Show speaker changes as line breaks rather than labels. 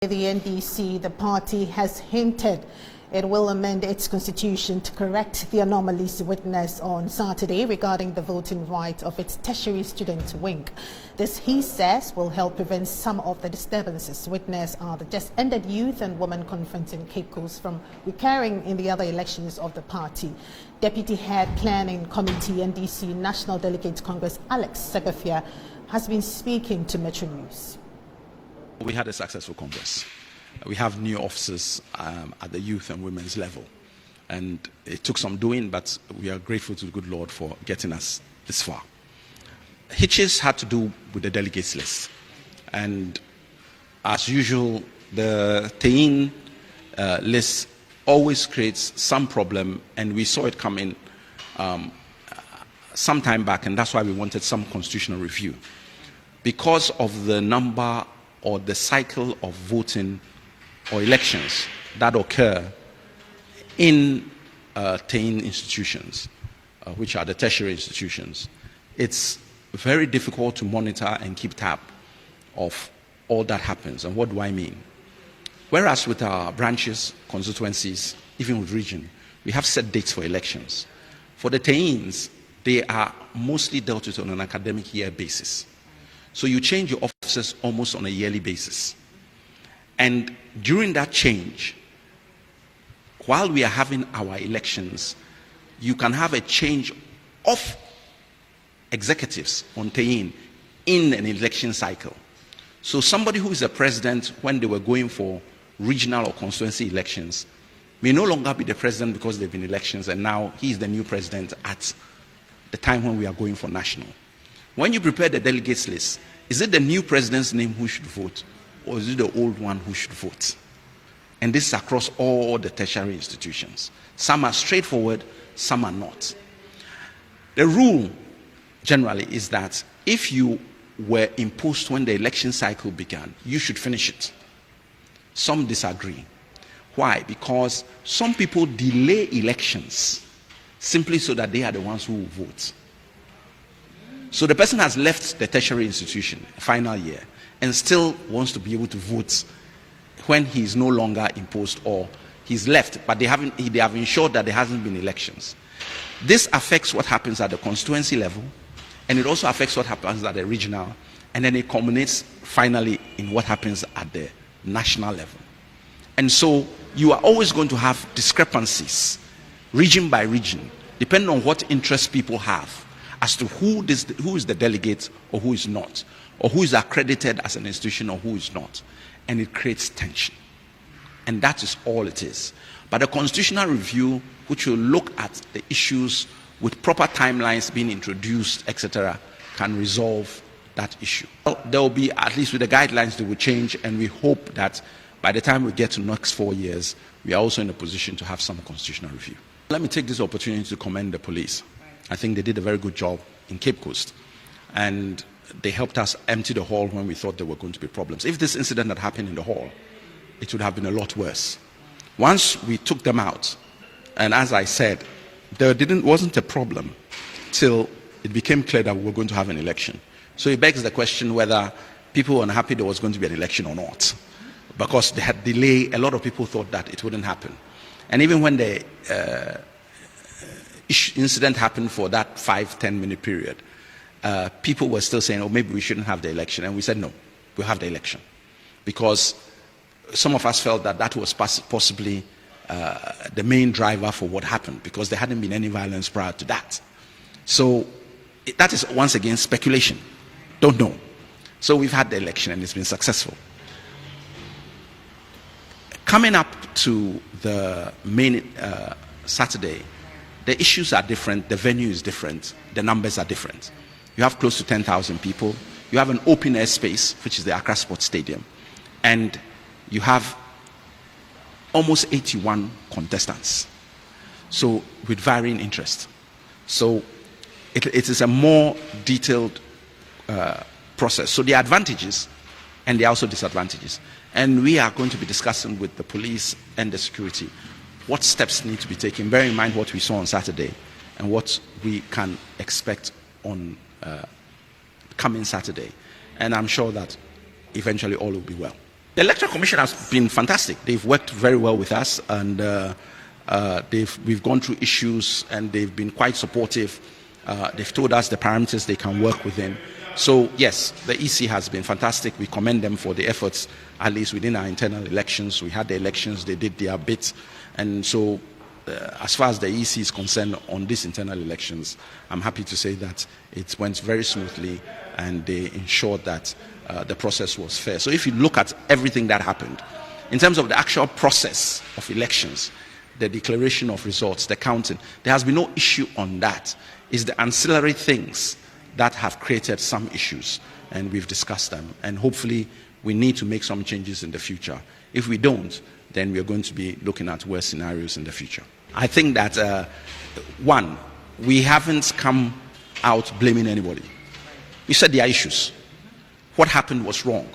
The NDC, the party has hinted it will amend its constitution to correct the anomalies witnessed on Saturday regarding the voting right of its tertiary student wing. This, he says, will help prevent some of the disturbances witnessed at the just ended Youth and Women Conference in Cape Coast from recurring in the other elections of the party. Deputy Head Planning Committee NDC National Delegate Congress Alex Segafia has been speaking to Metro News.
We had a successful Congress. We have new officers at the youth and women's level. And it took some doing, but we are grateful to the good Lord for getting us this far. Hitches had to do with the delegates list. And as usual, the TEIN list always creates some problem, and we saw it coming some time back, and that's why we wanted some constitutional review. Because of the number or the cycle of voting or elections that occur in TEIN institutions, which are the tertiary institutions, it's very difficult to monitor and keep tab of all that happens. And what do I mean? Whereas with our branches, constituencies, even with region, we have set dates for elections. For the TEINs, they are mostly dealt with on an academic year basis. So you change your officers almost on a yearly basis. And during that change, while we are having our elections, you can have a change of executives on TEIN in an election cycle. So somebody who is a president when they were going for regional or constituency elections may no longer be the president because there have been elections, and now he is the new president at the time when we are going for national. When you prepare the delegates list, is it the new president's name who should vote, or is it the old one who should vote? And this is across all the tertiary institutions. Some are straightforward, some are not. The rule generally is that if you were imposed when the election cycle began, you should finish it. Some disagree. Why? Because some people delay elections simply so that they are the ones who will vote. So the person has left the tertiary institution, final year, and still wants to be able to vote when he is no longer imposed or he's left, but they have ensured that there hasn't been elections. This affects what happens at the constituency level, and it also affects what happens at the regional, and then it culminates finally in what happens at the national level. And so you are always going to have discrepancies, region by region, depending on what interests people have, as to who is the delegate or who is not, or who is accredited as an institution or who is not. And it creates tension. And that is all it is. But a constitutional review, which will look at the issues with proper timelines being introduced, etc., can resolve that issue. Well, there will be, at least with the guidelines, they will change, and we hope that by the time we get to the next 4 years, we are also in a position to have some constitutional review. Let me take this opportunity to commend the police. I think they did a very good job in Cape Coast, and they helped us empty the hall when we thought there were going to be problems. If this incident had happened in the hall, it would have been a lot worse. Once we took them out, and as I said, there wasn't a problem till it became clear that we were going to have an election. So it begs the question whether people were unhappy there was going to be an election or not. Because they had delay, a lot of people thought that it wouldn't happen. And even when the incident happened for that 5-10 minute period, people were still saying, oh, maybe we shouldn't have the election. And we said, no, we'll have the election. Because some of us felt that that was possibly the main driver for what happened, because there hadn't been any violence prior to that. So that is, once again, speculation. Don't know. So we've had the election and it's been successful. Coming up to the main Saturday, the issues are different, the venue is different, the numbers are different. You have close to 10,000 people. You have an open air space, which is the Accra Sports Stadium. And you have almost 81 contestants. So with varying interest. So it is a more detailed process. So there are advantages and there are also disadvantages. And we are going to be discussing with the police and the security what steps need to be taken, bearing in mind what we saw on Saturday and what we can expect on coming Saturday. And I'm sure that eventually all will be well. The Electoral Commission has been fantastic. They've worked very well with us, and we've gone through issues, and they've been quite supportive. They've told us the parameters they can work within. So yes, the EC has been fantastic. We commend them for the efforts, at least within our internal elections. We had the elections, they did their bit. And so as far as the EC is concerned on these internal elections, I'm happy to say that it went very smoothly, and they ensured that the process was fair. So if you look at everything that happened, in terms of the actual process of elections, the declaration of results, the counting, there has been no issue on that. It's the ancillary things that have created some issues, and we've discussed them. And hopefully we need to make some changes in the future. If we don't, then we're going to be looking at worse scenarios in the future. I think that, one, we haven't come out blaming anybody. We said there are issues. What happened was wrong.